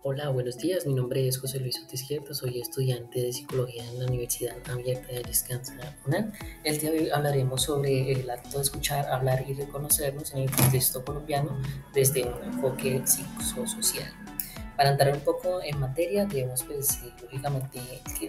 Hola, buenos días. Mi nombre es José Luis Izquierdo. Soy estudiante de Psicología en la Universidad Abierta de Descansa UNAM. El día de hoy hablaremos sobre el acto de escuchar, hablar y reconocernos en el contexto colombiano desde un enfoque psicosocial. Para entrar un poco en materia, debemos, lógicamente,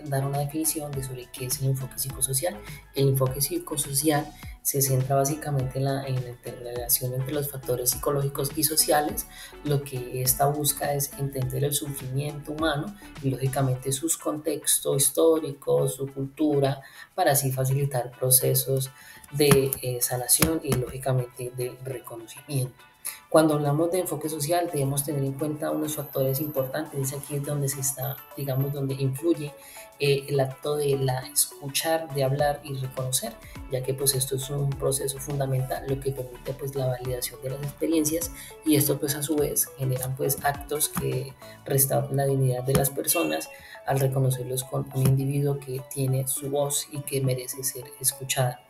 dar una definición de sobre qué es el enfoque psicosocial. El enfoque psicosocial se centra básicamente en la interrelación entre los factores psicológicos y sociales. Lo que esta busca es entender el sufrimiento humano y, lógicamente, sus contextos históricos, su cultura, para así facilitar procesos de sanación y, lógicamente, de reconocimiento. Cuando hablamos de enfoque social, debemos tener en cuenta unos factores importantes. Aquí es donde se está, digamos, donde influye el acto de la escuchar, de hablar y reconocer, ya que pues esto es un proceso fundamental, lo que permite pues la validación de las experiencias, y esto pues a su vez generan pues actos que restauran la dignidad de las personas al reconocerlos con un individuo que tiene su voz y que merece ser escuchada.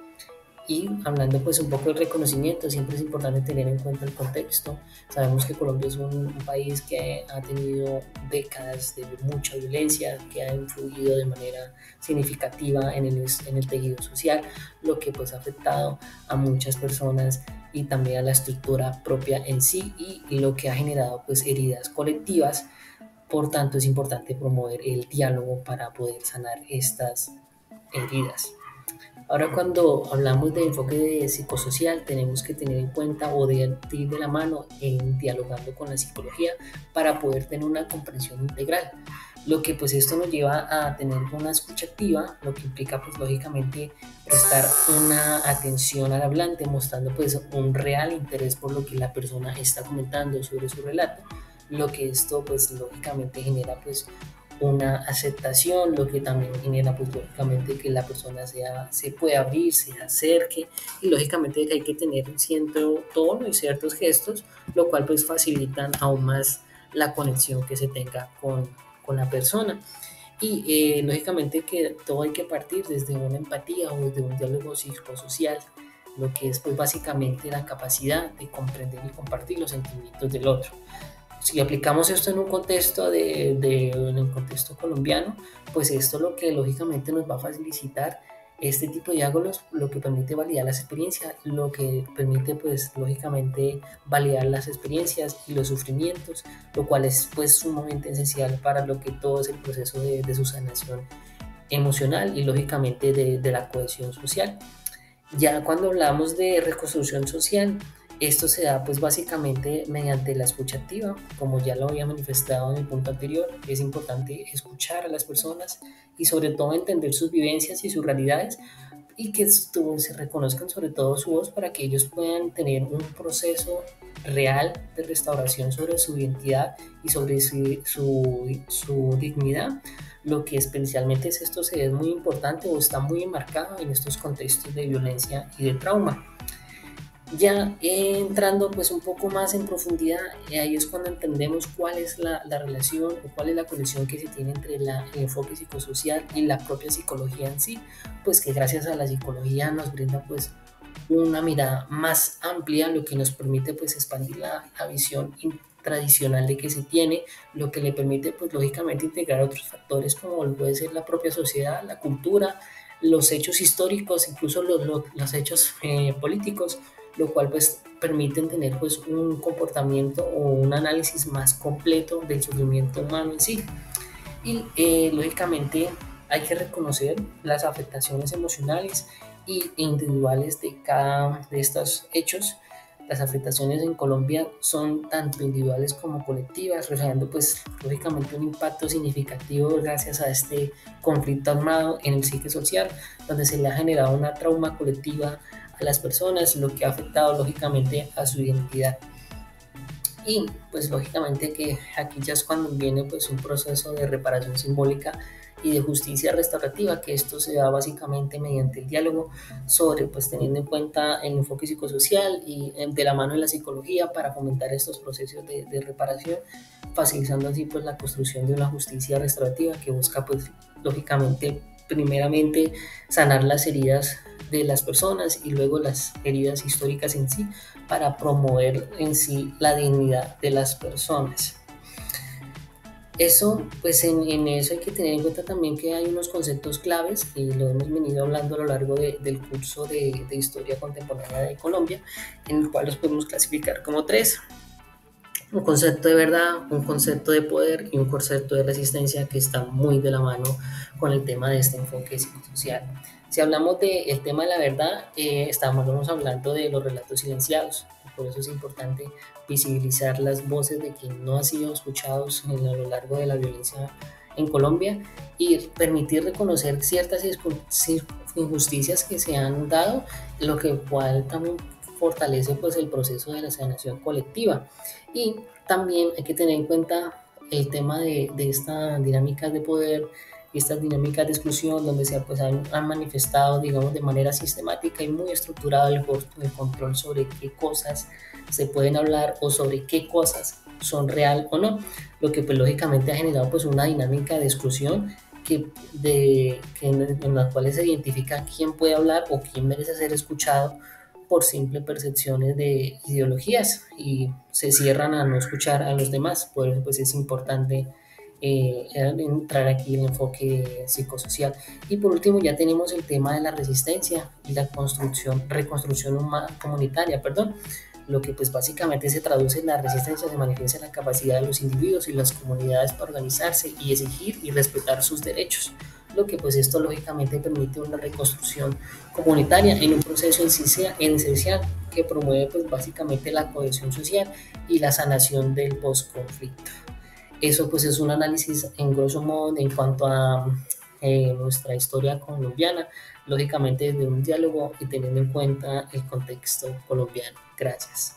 Y hablando pues un poco del reconocimiento, siempre es importante tener en cuenta el contexto. Sabemos que Colombia es un país que ha tenido décadas de mucha violencia, que ha influido de manera significativa en el tejido social, lo que pues ha afectado a muchas personas y también a la estructura propia en sí, y lo que ha generado pues heridas colectivas. Por tanto, es importante promover el diálogo para poder sanar estas heridas. Ahora, cuando hablamos de enfoque psicosocial, tenemos que tener en cuenta o de ir de la mano en dialogando con la psicología para poder tener una comprensión integral. Lo que pues esto nos lleva a tener una escucha activa, lo que implica pues lógicamente prestar una atención al hablante, mostrando pues un real interés por lo que la persona está comentando sobre su relato, lo que esto pues lógicamente genera pues una aceptación, lo que también genera pues lógicamente que la persona se pueda abrir, se acerque, y lógicamente que hay que tener cierto tono y ciertos gestos, lo cual pues facilitan aún más la conexión que se tenga con la persona. Y lógicamente que todo hay que partir desde una empatía o desde un diálogo psicosocial, lo que es pues básicamente la capacidad de comprender y compartir los sentimientos del otro. Si aplicamos esto en un contexto en el contexto colombiano, pues esto lo que lógicamente nos va a facilitar este tipo de diálogos, lo que permite validar las experiencias, lo que permite pues lógicamente validar las experiencias y los sufrimientos, lo cual es pues sumamente esencial para lo que todo es el proceso de su sanación emocional y lógicamente de la cohesión social. Ya cuando hablamos de reconstrucción social, esto se da pues básicamente mediante la escucha activa. Como ya lo había manifestado en el punto anterior, es importante escuchar a las personas y sobre todo entender sus vivencias y sus realidades, y que se reconozcan sobre todo su voz para que ellos puedan tener un proceso real de restauración sobre su identidad y sobre su dignidad. Lo que especialmente es esto se es muy importante o está muy enmarcado en estos contextos de violencia y de trauma. Ya entrando pues un poco más en profundidad, ahí es cuando entendemos cuál es la relación o cuál es la conexión que se tiene entre el enfoque psicosocial y la propia psicología en sí, pues que gracias a la psicología nos brinda pues una mirada más amplia, lo que nos permite pues expandir la visión tradicional de que se tiene, lo que le permite pues lógicamente integrar otros factores como puede ser la propia sociedad, la cultura, los hechos históricos, incluso los hechos políticos, lo cual pues permiten tener pues un comportamiento o un análisis más completo del sufrimiento humano en sí. Y lógicamente hay que reconocer las afectaciones emocionales y individuales de cada de estos hechos. Las afectaciones en Colombia son tanto individuales como colectivas, reflejando pues lógicamente un impacto significativo gracias a este conflicto armado en el psique social, donde se le ha generado una trauma colectiva a las personas, lo que ha afectado lógicamente a su identidad. Y pues lógicamente que aquí ya es cuando viene pues un proceso de reparación simbólica y de justicia restaurativa, que esto se da básicamente mediante el diálogo sobre, pues teniendo en cuenta el enfoque psicosocial y de la mano de la psicología para fomentar estos procesos de reparación, facilitando así pues la construcción de una justicia restaurativa que busca pues lógicamente primeramente sanar las heridas de las personas y luego las heridas históricas en sí, para promover en sí la dignidad de las personas. Eso, pues en eso hay que tener en cuenta también que hay unos conceptos claves y lo hemos venido hablando a lo largo del curso de Historia Contemporánea de Colombia, en el cual los podemos clasificar como tres: un concepto de verdad, un concepto de poder y un concepto de resistencia, que está muy de la mano con el tema de este enfoque psicosocial. Si hablamos del tema de la verdad, estamos hablando de los relatos silenciados. Por eso es importante visibilizar las voces de quienes no han sido escuchados a lo largo de la violencia en Colombia y permitir reconocer ciertas injusticias que se han dado, lo que cual también fortalece pues el proceso de la sanación colectiva. Y también hay que tener en cuenta el tema de estas dinámicas de poder y estas dinámicas de exclusión, donde se pues, han manifestado, digamos, de manera sistemática y muy estructurada el control sobre qué cosas se pueden hablar o sobre qué cosas son real o no, lo que pues lógicamente ha generado pues una dinámica de exclusión en las cuales se identifica quién puede hablar o quién merece ser escuchado por simple percepciones de ideologías y se cierran a no escuchar a los demás. Por eso pues es importante entrar aquí en el enfoque psicosocial. Y por último ya tenemos el tema de la resistencia y la reconstrucción comunitaria, perdón, lo que pues básicamente se traduce en la resistencia, se manifiesta en la capacidad de los individuos y las comunidades para organizarse y exigir y respetar sus derechos, lo que pues esto lógicamente permite una reconstrucción comunitaria en un proceso esencial que promueve pues básicamente la cohesión social y la sanación del post-conflicto. Eso pues es un análisis en grosso modo en cuanto a nuestra historia colombiana, lógicamente desde un diálogo y teniendo en cuenta el contexto colombiano. Gracias.